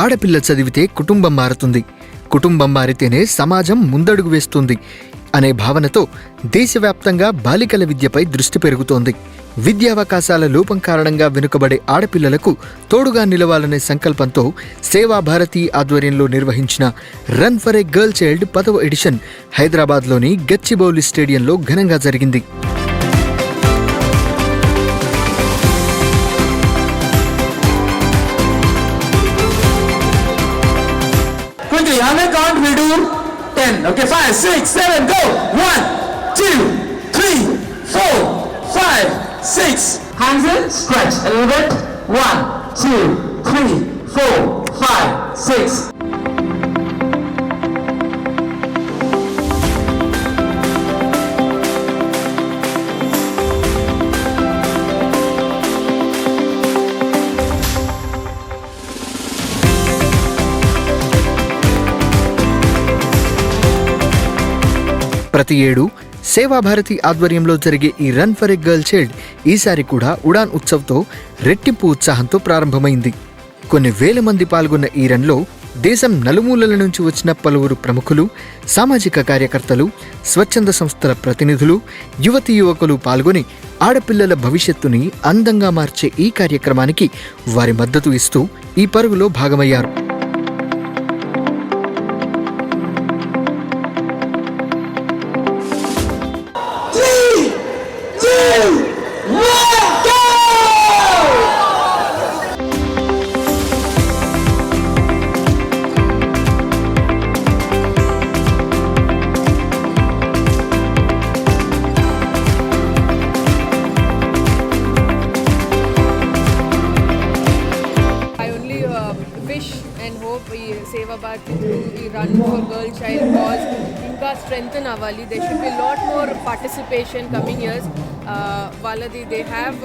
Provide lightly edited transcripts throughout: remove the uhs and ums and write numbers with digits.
ఆడపిల్ల చదివితే కుటుంబం మారుతుంది, కుటుంబం మారితేనే సమాజం ముందడుగు వేస్తుంది అనే భావనతో దేశవ్యాప్తంగా బాలికల విద్యపై దృష్టి పెరుగుతోంది. విద్యావకాశాల లోపం కారణంగా వెనుకబడే ఆడపిల్లలకు తోడుగా నిలవాలనే సంకల్పంతో సేవాభారతి ఆధ్వర్యంలో నిర్వహించిన run for a girl child 10వ ఎడిషన్ హైదరాబాద్లోని గచ్చిబౌలి స్టేడియంలో ఘనంగా జరిగింది. Count, we do 10. Okay, 5, 6, 7, go. 1, 2, 3, 4, 5, 6. Hands in, stretch a little bit. 1, 2, 3, 4, 5, 6. ప్రతి ఏడు సేవాభారతి ఆధ్వర్యంలో జరిగే ఈ run for a girl child ఈసారి కూడా ఉడాన్ ఉత్సవ్తో రెట్టింపు ఉత్సాహంతో ప్రారంభమైంది. కొన్ని వేల మంది పాల్గొన్న ఈ రన్లో దేశం నలుమూలల నుంచి వచ్చిన పలువురు ప్రముఖులు, సామాజిక కార్యకర్తలు, స్వచ్ఛంద సంస్థల ప్రతినిధులు, యువతీ యువకులు పాల్గొని ఆడపిల్లల భవిష్యత్తుని అందంగా మార్చే ఈ కార్యక్రమానికి వారి మద్దతు ఇస్తూ ఈ పరుగులో భాగమయ్యారు. Seva Bharati run for girl child cause ఇంకా strengthen అవ్వాలి. There should be a lot more participation coming years. వాళ్ళది they have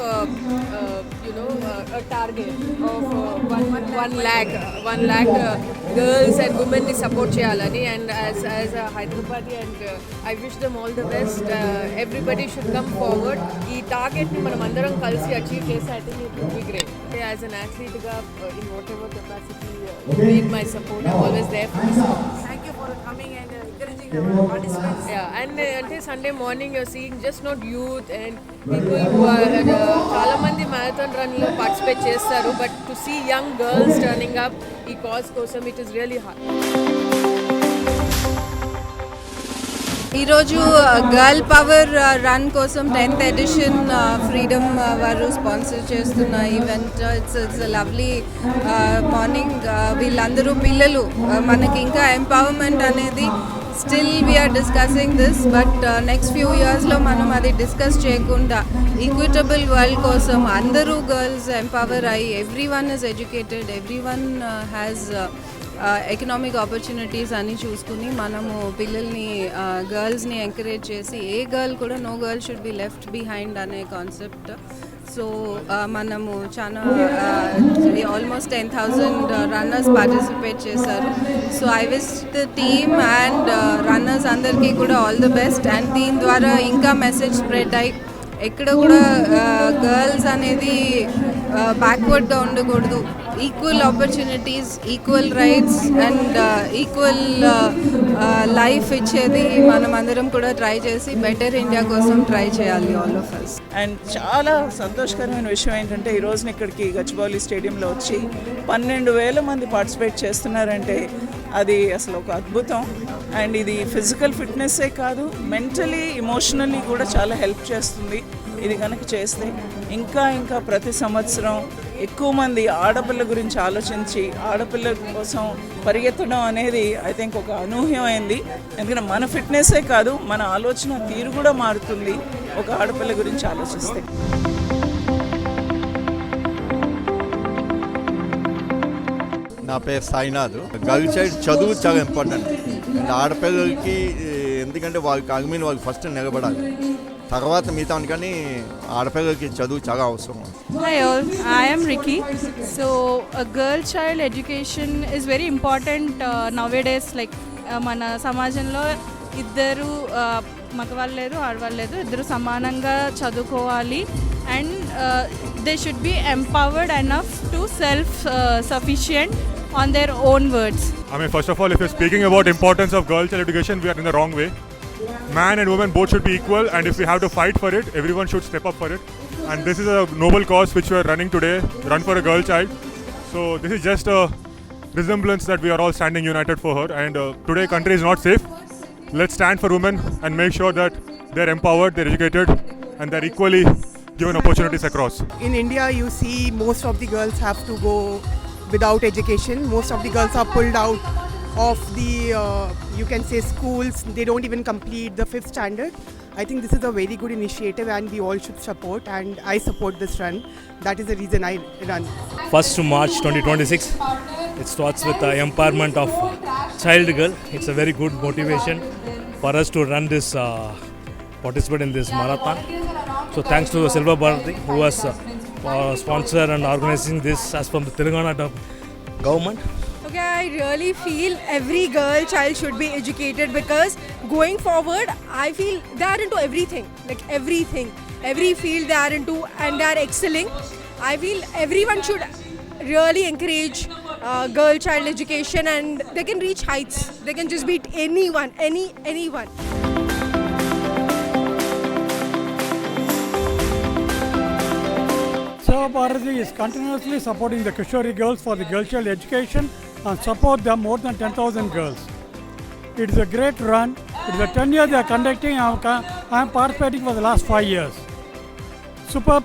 a target of 1 lakh girls and women ని సపోర్ట్ చేయాలని. And as a Hyderabadi and I wish them all the best. Everybody should come forward. ఈ target ని మనం అందరం కలిసి achieve చేస్తే I think it would be great. As an athlete గా in whatever capacity you need my support, I'm always there for you. Thank you for coming and encouraging our participants. Yeah, and until Sunday morning you're seeing just not youth and people who are చాలా మంది marathon run లో participate చేస్తారు, but to see young girls turning up ఈ cause కోసం it is really hard. ఈరోజు girl power run కోసం 10th edition freedom వారు sponsor చేస్తున్న ఈవెంట్. It's lovely morning. వీళ్ళందరూ పిల్లలు, మనకి ఇంకా ఎంపవర్మెంట్ అనేది still we are discussing this, but next few ఇయర్స్లో మనం అది డిస్కస్ చేయకుండా ఈక్విటబుల్ వరల్డ్ కోసం అందరూ గర్ల్స్ ఎంపవర్ అయ్యి every one is educated, every one has economic opportunities అని చూసుకుని మనము పిల్లల్ని గర్ల్స్ని ఎంకరేజ్ చేసి ఏ గర్ల్ కూడా no girl should be left behind అనే కాన్సెప్ట్. సో మనము చాలా ఆల్మోస్ట్ 10,000 రన్నర్స్ పార్టిసిపేట్ చేశారు. So I wish the team and runners అందరికీ కూడా ఆల్ ద బెస్ట్. అండ్ దీని ద్వారా ఇంకా మెసేజ్ స్ప్రెడ్ అయ్యి ఎక్కడ కూడా గర్ల్స్ అనేది బ్యాక్వర్డ్గా ఉండకూడదు. Equal opportunities, equal rights and equal life ఇచ్చేది మనం అందరం కూడా ట్రై చేసి బెటర్ ఇండియా కోసం ట్రై చేయాలి ఆల్ ఆఫ్ అస్. అండ్ చాలా సంతోషకరమైన విషయం ఏంటంటే ఈ రోజున ఇక్కడికి గచ్చిబౌలి స్టేడియంలో వచ్చి 12,000 మంది పార్టిసిపేట్ చేస్తున్నారంటే అది అసలు ఒక అద్భుతం. అండ్ ఇది ఫిజికల్ ఫిట్నెస్సే కాదు, మెంటలీ ఎమోషనల్లీ కూడా చాలా హెల్ప్ చేస్తుంది. ఇది కనుక చేస్తే ఇంకా ఇంకా ప్రతి సంవత్సరం ఎక్కువ మంది ఆడపిల్ల గురించి ఆలోచించి ఆడపిల్ల కోసం పరిగెత్తడం అనేది ఐ థింక్ ఒక అనూహ్యమైంది. ఎందుకంటే మన ఫిట్నెస్సే కాదు, మన ఆలోచన తీరు కూడా మారుతుంది ఒక ఆడపిల్ల గురించి ఆలోచిస్తే. నా పేరు సాయినాథ్. గర్ల్ చైల్డ్ చదువు చాలా ఇంపార్టెంట్. అండ్ ఆడపిల్లలకి ఎందుకంటే వాళ్ళకి అగ్మీని వాళ్ళకి ఫస్ట్ నిలబడాలి, తర్వాత మిగతా కానీ ఆడపిల్లలకి చదువు చాలా అవసరం. Hi all, I am Ricky. So a girl child education is very important nowadays. Like మన సమాజంలో ఇద్దరు మగవాళ్ళు లేదు ఆడవాళ్ళు లేదు, ఇద్దరు సమానంగా చదువుకోవాలి. And they should be empowered enough to self sufficient on their own words. I mean, first of all, if you're speaking about importance of girl child education, we are in the wrong way. Man and woman both should be equal, and if we have to fight for it, everyone should step up for it. And this is a noble cause which we are running today, Run for a Girl Child. So this is just a resemblance that we are all standing united for her. And today country is not safe. Let's stand for women and make sure that they're empowered, they're educated, and they're equally given opportunities across. In India, you see most of the girls have to go without education. Most of the girls are pulled out of the, you can say, schools. They don't even complete the 5th standard. I think this is a very good initiative and we all should support, and I support this run. That is the reason I run. 1st March 2026. It starts with the empowerment of child girl. It's a very good motivation for us to run this, participate in this marathon. So thanks to Seva Bharati who was sponsor and organizing this as from the Telangana government. Okay, I really feel every girl child should be educated, because going forward, I feel they are into everything, like everything, every field they are into, and they are excelling. I feel everyone should really encourage girl child education, and they can reach heights. They can just beat anyone, anyone. Seva Bharati is continuously supporting the Kishori girls for the girl child education and support them more than 10,000 girls. It is a great run. It is a 10 years they are conducting. I am participating for the last 5 years. Superb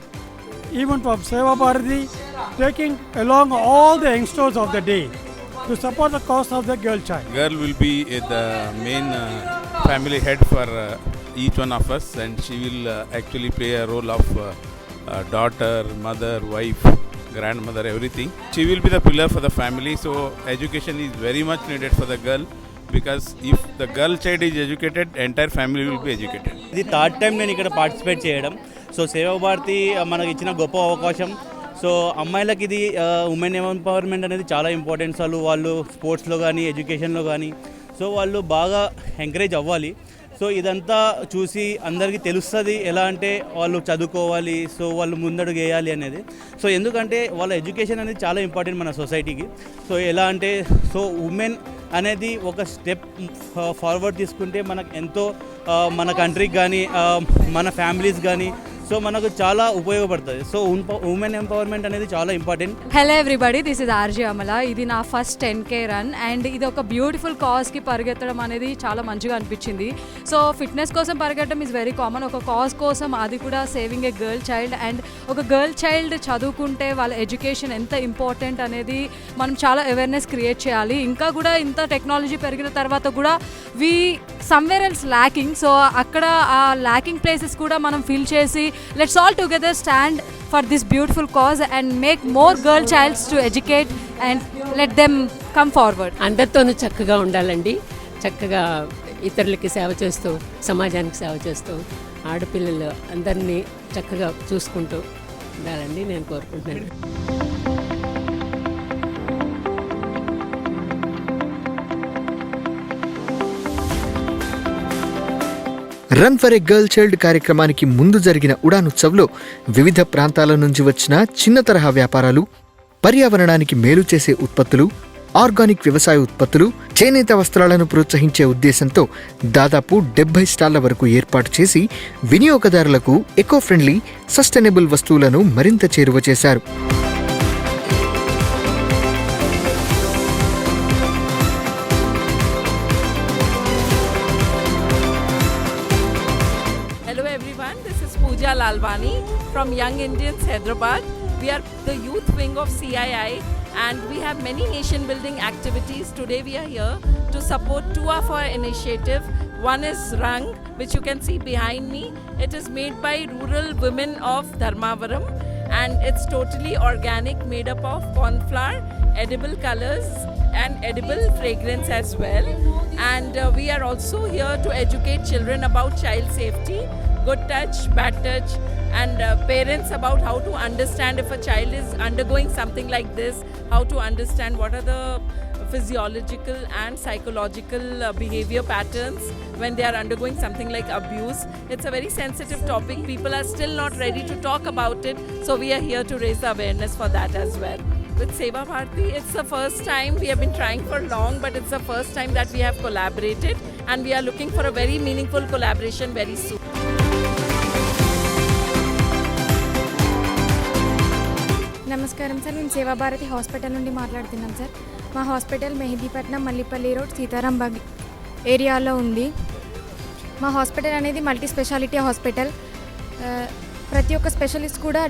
event of Seva Bharati, taking along all the youngsters of the day to support the cause of the girl child. Girl will be the main family head for each one of us, and she will actually play a role of daughter, mother, wife, grandmother, everything. She will be the pillar for the family, so education is very much needed for the girl, because if the girl child is educated, entire family will be educated. ఇది third time నేను ఇక్కడ participate చేయడం. So సేవా భారతి మనకి ఇచ్చిన గొప్ప అవకాశం. So అమ్మాయిలకి ఇది ఉమెన్ ఎంపవర్మెంట్ అనేది చాలా ఇంపార్టెంట్. వాళ్ళు స్పోర్ట్స్లో కానీ ఎడ్యుకేషన్లో కానీ సో వాళ్ళు బాగా ఎంకరేజ్ అవ్వాలి. సో ఇదంతా చూసి అందరికీ తెలుస్తుంది ఎలా అంటే వాళ్ళు చదువుకోవాలి, సో వాళ్ళు ముందడుగు వేయాలి అనేది. సో ఎందుకంటే వాళ్ళ ఎడ్యుకేషన్ అనేది చాలా ఇంపార్టెంట్ మన సొసైటీకి. సో ఎలా అంటే సో ఉమెన్ అనేది ఒక స్టెప్ ఫార్వర్డ్ తీసుకుంటే మనకు ఎంతో మన కంట్రీకి కానీ మన ఫ్యామిలీస్ కానీ సో మనకు చాలా ఉపయోగపడుతుంది. సో ఉమెన్ ఎంపవర్మెంట్ అనేది చాలా important. Hello everybody, this is RJ Amala. ఇది నా ఫస్ట్ 10K రన్, అండ్ ఇది ఒక బ్యూటిఫుల్ కాజ్కి పరిగెత్తడం అనేది చాలా మంచిగా అనిపించింది. సో ఫిట్నెస్ కోసం పరిగెత్తడం ఈజ్ వెరీ కామన్. ఒక కాజ్ కోసం, అది కూడా saving A girl child. And ఒక గర్ల్ చైల్డ్ చదువుకుంటే వాళ్ళ ఎడ్యుకేషన్ ఎంత ఇంపార్టెంట్ అనేది మనం చాలా అవేర్నెస్ క్రియేట్ చేయాలి. ఇంకా కూడా ఇంత టెక్నాలజీ పెరిగిన తర్వాత కూడా we somewhere else lacking. So అక్కడ ఆ ల్యాకింగ్ ప్లేసెస్ కూడా మనం ఫిల్ చేసి let's all together stand for this beautiful cause and make more girl childs to educate and let them come forward. అందరితోనూ చక్కగా ఉండాలండి, చక్కగా ఇతరులకి సేవ చేస్తూ, సమాజానికి సేవ చేస్తూ, ఆడపిల్లలు అందరినీ చక్కగా చూసుకుంటూ ఉండాలండి నేను కోరుకుంటున్నాను. Run for a girl child కార్యక్రమానికి ముందు జరిగిన ఉడాన్ ఉత్సవ్లో వివిధ ప్రాంతాల నుంచి వచ్చిన చిన్న తరహా వ్యాపారాలు, పర్యావరణానికి మేలు చేసే ఉత్పత్తులు, ఆర్గానిక్ వ్యవసాయ ఉత్పత్తులు, చేనేత వస్త్రాలను ప్రోత్సహించే ఉద్దేశంతో దాదాపు 70 స్టాళ్ల వరకు ఏర్పాటు చేసి వినియోగదారులకు ఎకో ఫ్రెండ్లీ, సస్టైనబుల్ వస్తువులను మరింత చేరువ చేశారు. Pooja Lalwani from Young Indians, Hyderabad. We are the youth wing of CII and we have many nation building activities. Today we are here to support two of our initiatives. One is Rang, which you can see behind me. It is made by rural women of Dharmavaram and it's totally organic, made up of corn flour, edible colors and edible fragrance as well. And we are also here to educate children about child safety, good touch, bad touch, and parents about how to understand if a child is undergoing something like this, how to understand what are the physiological and psychological behavior patterns when they are undergoing something like abuse. It's a very sensitive topic. People are still not ready to talk about it, so we are here to raise awareness for that as well. with Seva Bharati. It's the first time. We have been trying for long, but it's the first time that we have collaborated, and we are looking for a very meaningful collaboration very soon. నమస్కారం sir, మేము సేవా Bharati hospital నుండి మాట్లాడుతున్నాం sir. మా hospital Mehdipatnam మల్లిపల్లి road Sitarambagh ఏరియాలో ఉంది. మా hospital అనేది మల్టీ స్పెషాలిటీ హాస్పిటల్. ప్రతి ఒక్క స్పెషలిస్ట్ కూడా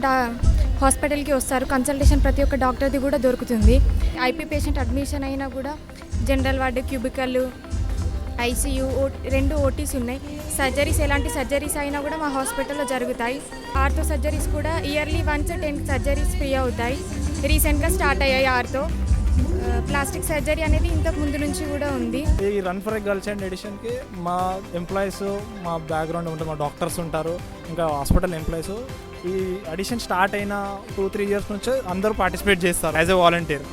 హాస్పిటల్కి వస్తారు. కన్సల్టేషన్ ప్రతి ఒక్క డాక్టర్ది కూడా దొరుకుతుంది. ఐపీ పేషెంట్ అడ్మిషన్ అయినా కూడా జనరల్ వార్డు, క్యూబికల్, ఐసీయూ, 2 ఓటీస్ ఉన్నాయి. సర్జరీస్, ఎలాంటి సర్జరీస్ అయినా కూడా మా హాస్పిటల్లో జరుగుతాయి. ఆర్థో సర్జరీస్ కూడా ఇయర్లీ వన్స్ 10 సర్జరీస్ ఫ్రీ అవుతాయి. రీసెంట్గా స్టార్ట్ అయ్యాయి ఆర్థో. ప్లాస్టిక్ సర్జరీ అనేది ఇంతకు ముందు నుంచి కూడా ఉంది. ఈ run for a girl child ఎడిషన్కి మా ఎంప్లాయీస్, మా బ్యాక్గ్రౌండ్ ఉంటారు, మా డాక్టర్స్ ఉంటారు, ఇంకా హాస్పిటల్ ఎంప్లాయీస్. ఈ ఎడిషన్ స్టార్ట్ అయిన 2-3 ఇయర్స్ నుంచి అందరూ పార్టిసిపేట్ చేస్తారు as a volunteer.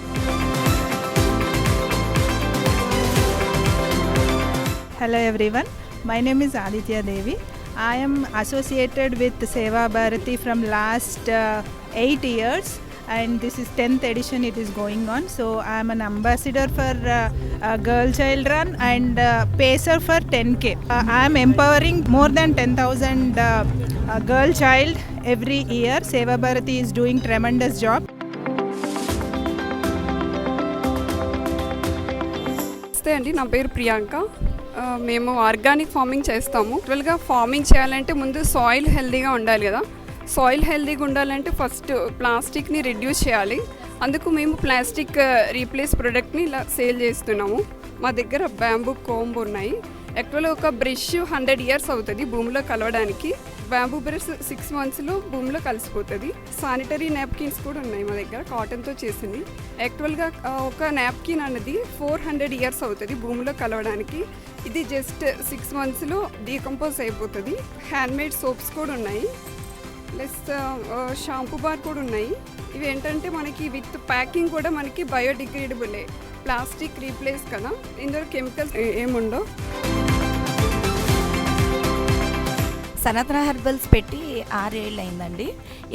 Hello everyone, my name is Aditya Devi. I am associated with Seva Bharati from last 8 years, and this is 10th edition it is going on. So I am an ambassador for Girl Child Run and pacer for 10K. I am empowering more than 10,000 girl child every year. Seva Bharati is doing tremendous job. నమస్తే అండి, నా పేరు ప్రియాంక. మేము organic farming చేస్తాము. యాక్చువల్గా farming చేయాలంటే ముందు soil హెల్దీగా ఉండాలి కదా. సాయిల్ హెల్దీగా ఉండాలంటే ఫస్ట్ ప్లాస్టిక్ని రిడ్యూస్ చేయాలి. అందుకు మేము ప్లాస్టిక్ రీప్లేస్ ప్రోడక్ట్ని ఇలా సేల్ చేస్తున్నాము. మా దగ్గర బ్యాంబూ కోంబ్ ఉన్నాయి. యాక్చువల్గా ఒక బ్రష్ 100 ఇయర్స్ అవుతుంది భూమిలో కలవడానికి. బ్యాంబూ బ్రష్ 6 మంత్స్లో భూమిలో కలిసిపోతుంది. శానిటరీ నాప్కిన్స్ కూడా ఉన్నాయి మా దగ్గర, కాటన్తో చేసింది. యాక్చువల్గా ఒక నాప్కిన్ అనేది 400 ఇయర్స్ అవుతుంది భూమిలో కలవడానికి. ఇది జస్ట్ 6 మంత్స్లో డీకంపోజ్ అయిపోతుంది. హ్యాండ్మేడ్ సోప్స్ కూడా ఉన్నాయి, ప్లస్ షాంపూ బార్ కూడా ఉన్నాయి. ఇవి ఏంటంటే మనకి విత్ ప్యాకింగ్ కూడా మనకి బయోడిగ్రేడబులే, ప్లాస్టిక్ రీప్లేస్ కదా, ఇందులో కెమికల్స్ ఏముండవు. సనాతన హెర్బల్స్ పెట్టి 6 ఏళ్ళు అయిందండి.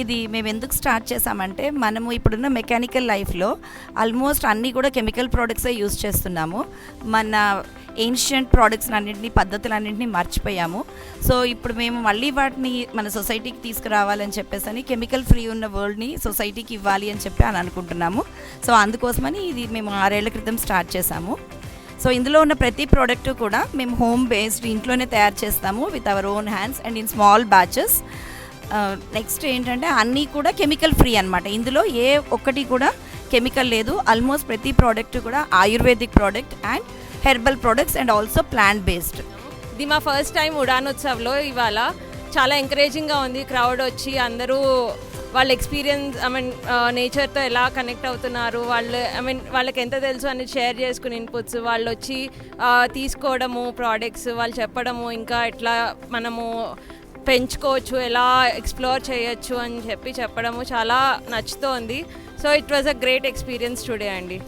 ఇది మేము ఎందుకు స్టార్ట్ చేసామంటే, మనము ఇప్పుడున్న మెకానికల్ లైఫ్లో ఆల్మోస్ట్ అన్నీ కూడా కెమికల్ ప్రోడక్ట్సే యూజ్ చేస్తున్నాము. మన ఏన్షియంట్ ప్రోడక్ట్స్ అన్నింటినీ, పద్ధతులన్నింటినీ మర్చిపోయాము. సో ఇప్పుడు మేము మళ్ళీ వాటిని మన సొసైటీకి తీసుకురావాలని చెప్పేసి కెమికల్ ఫ్రీ ఉన్న వరల్డ్ని సొసైటీకి ఇవ్వాలి అని చెప్పి అనుకుంటున్నాము. సో అందుకోసమని ఇది మేము 6 ఏళ్ల క్రితం స్టార్ట్ చేసాము. సో ఇందులో ఉన్న ప్రతి ప్రోడక్ట్ కూడా మేము హోమ్ బేస్డ్ ఇంట్లోనే తయారు చేస్తాము with our own hands and in small batches. Next ఏంటంటే అన్నీ కూడా కెమికల్ ఫ్రీ అనమాట. ఇందులో ఏ ఒక్కటి కూడా కెమికల్ లేదు. ఆల్మోస్ట్ ప్రతి ప్రోడక్ట్ కూడా ayurvedic product and herbal products and also plant based. ఇది మా ఫస్ట్ టైం ఉడాన్ ఉత్సవ్లో. ఇవాళ చాలా ఎంకరేజింగ్గా ఉంది. క్రౌడ్ వచ్చి అందరూ వాళ్ళ ఎక్స్పీరియన్స్ నేచర్తో ఎలా కనెక్ట్ అవుతున్నారు, వాళ్ళకి ఎంత తెలుసు అని షేర్ చేసుకుని ఇన్పుట్స్, వాళ్ళు వచ్చి తీసుకోవడము ప్రోడక్ట్స్, వాళ్ళు చెప్పడము, ఇంకా ఎట్లా మనము పెంచుకోవచ్చు, ఎలా ఎక్స్ప్లోర్ చేయొచ్చు అని చెప్పడము చాలా నచ్చుతోంది. So it was a great experience today అండి.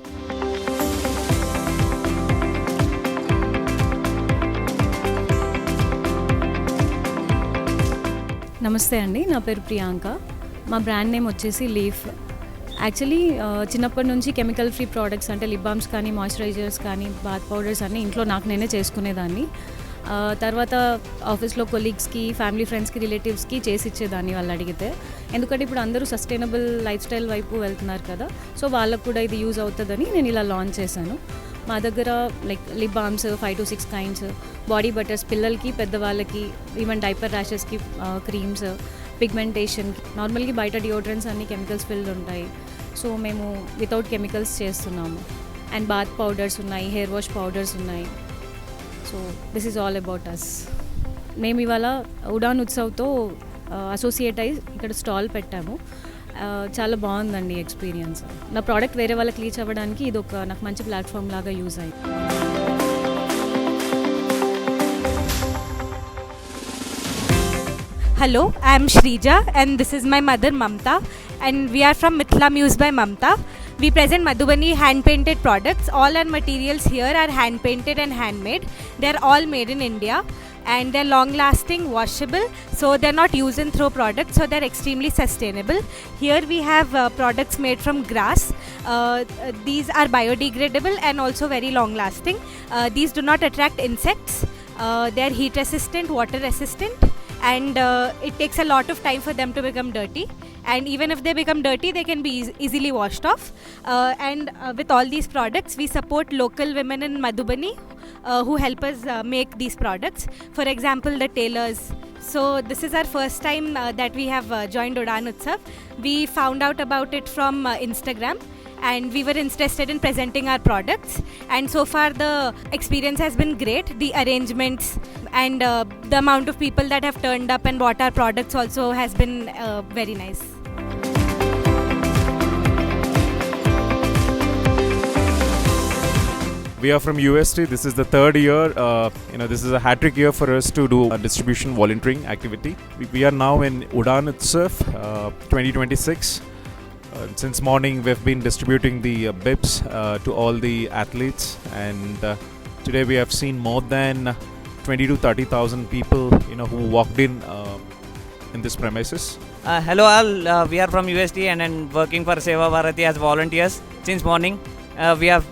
నమస్తే అండి, నా పేరు ప్రియాంక. మా బ్రాండ్ నేమ్ వచ్చేసి లీఫ్. యాక్చువల్లీ చిన్నప్పటి నుంచి కెమికల్ ఫ్రీ ప్రోడక్ట్స్ అంటే లిప్ బామ్స్ కానీ, మాయిశ్చరైజర్స్ కానీ, బాత్ పౌడర్స్ అన్నీ ఇంట్లో నేనే చేసుకునేదాన్ని. తర్వాత ఆఫీస్లో కొలీగ్స్కి, ఫ్యామిలీ ఫ్రెండ్స్కి, రిలేటివ్స్కి చేసి ఇచ్చేదాన్ని వాళ్ళు అడిగితే. ఎందుకంటే ఇప్పుడు అందరూ సస్టైనబుల్ లైఫ్ స్టైల్ వైపు వెళ్తున్నారు కదా, సో వాళ్ళకు కూడా ఇది యూజ్ అవుతుందని నేను ఇలా లాంచ్ చేశాను. మా దగ్గర like lip balms 5 to 6 kinds, body butters పిల్లలకి, పెద్దవాళ్ళకి, ఈవెన్ డైపర్ ర్యాషెస్కి క్రీమ్స్, పిగ్మెంటేషన్కి. నార్మల్గా బయట డియోడ్రెంట్స్ అన్నీ కెమికల్స్ ఫిల్డ్ ఉంటాయి. సో మేము వితౌట్ కెమికల్స్ చేస్తున్నాము. అండ్ బాత్ పౌడర్స్ ఉన్నాయి, హెయిర్ వాష్ పౌడర్స్ ఉన్నాయి. So this is all about us. మేము ఇవాళ ఉడాన్ ఉత్సవ్తో అసోసియేట్ అయ్యి ఇక్కడ స్టాల్ పెట్టాము. చాలా బాగుందండి ఎక్స్పీరియన్స్. నా ప్రోడక్ట్ వేరే వాళ్ళకి రీచ్ అవ్వడానికి ఇది ఒక నాకు మంచి ప్లాట్ఫామ్ లాగా యూజ్ అయ్యింది. Hello, I am Shrija and this is my mother Mamta, and we are from Mithila Muse by Mamta. We present Madhubani hand painted products. All our materials here are hand painted and handmade. They are all made in India, and they're long lasting, washable, so they're not use and throw products, so they're extremely sustainable. Here we have products made from grass. These are biodegradable and also very long lasting. These do not attract insects. They're heat resistant, water resistant, and it takes a lot of time for them to become dirty, and even if they become dirty they can be easily washed off. With all these products we support local women in Madhubani who help us make these products. For example, the tailors. So this is our first time that we have joined Udaan Utsav. We found out about it from Instagram, and we were interested in presenting our products, and so far the experience has been great. The arrangements and the amount of people that have turned up and bought our products also has been very nice. We are from UST. This is the third year. This is a hat-trick year for us to do a distribution volunteering activity. We are now in Udaan Utsav 2026. Since morning we've been distributing the bibs to all the athletes, and today we have seen more than 20 to 30,000 people who walked in this premises. Hello all, we are from UST and working for Seva Bharati as volunteers since morning. We have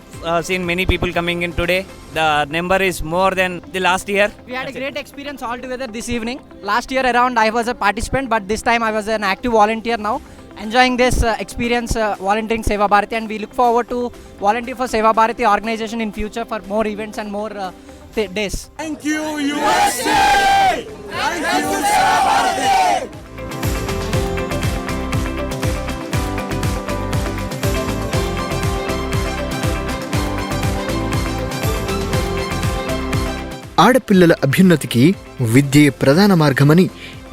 seen many people coming in today. The number is more than the last year. We had a great experience all together this evening. Last year around I was a participant, but this time I was an active volunteer now. Enjoying this experience volunteering Seva Bharati, and we look forward to volunteer for Seva Bharati organization in future for more events and more days. Thank you USA! Thank you Seva Bharati! ఆడపిల్లల అభ్యున్నతికి విద్యే ప్రధాన మార్గమని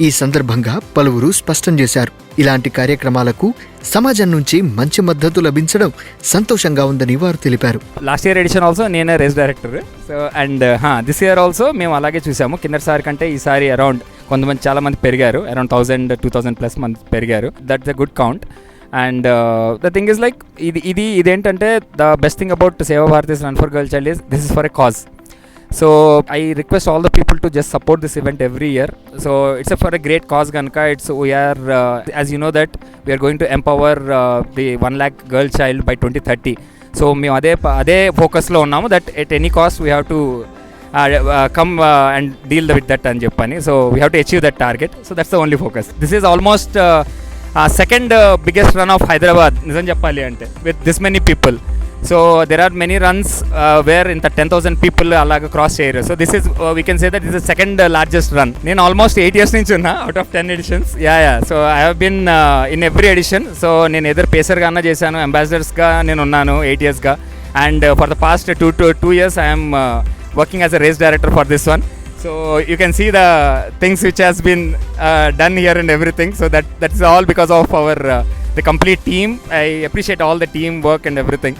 ఈ సందర్భంగా పలువురు స్పష్టం చేశారు. ఇలాంటి కార్యక్రమాలకు సమాజం నుంచి మంచి మద్దతు లభించడం సంతోషంగా ఉందని వారు తెలిపారు. లాస్ట్ ఇయర్ ఎడిషన్ ఆల్సో నేనే race director. So and this year also మేము అలాగే చూసాము. కిందసారి కంటే ఈసారి అరౌండ్ కొంతమంది చాలా మంది పెరిగారు. అరౌండ్ 1000-2000+ మంది పెరిగారు. That's a good count. And the thing is like ఇదేంటంటే ద బెస్ట్ థింగ్ అబౌట్ సేవా Bharati's run for girl child is this is for a cause. So I request all the people to just support this event every year. So it's for a great cause ganaka. We are as you know that we are going to empower the 1 lakh girl child by 2030. So మేము అదే ఫోకస్లో ఉన్నాము, that at any cost we have to come and deal with that అని చెప్పని. So we have to achieve that target. So that's the only focus. This is almost second biggest run of Hyderabad, నిజం చెప్పాలి అంటే, with this many people. So there are many runs where in the 10,000 people అలాగా cross చేయరు. So this is we can say that this is the second largest run. నేను almost 8 years నుంచి ఉన్నా out of 10 editions. So I have been in every edition. So నేను ఎదురు పేసర్గా అన్నా చేశాను, అంబాసిడర్స్గా నేను ఉన్నాను 8 yearsగా, and for the past 2 years I am working as a race director for this one. So you can see the things which has been done here and everything. So that is all because of our the complete team. I appreciate all the teamwork and everything.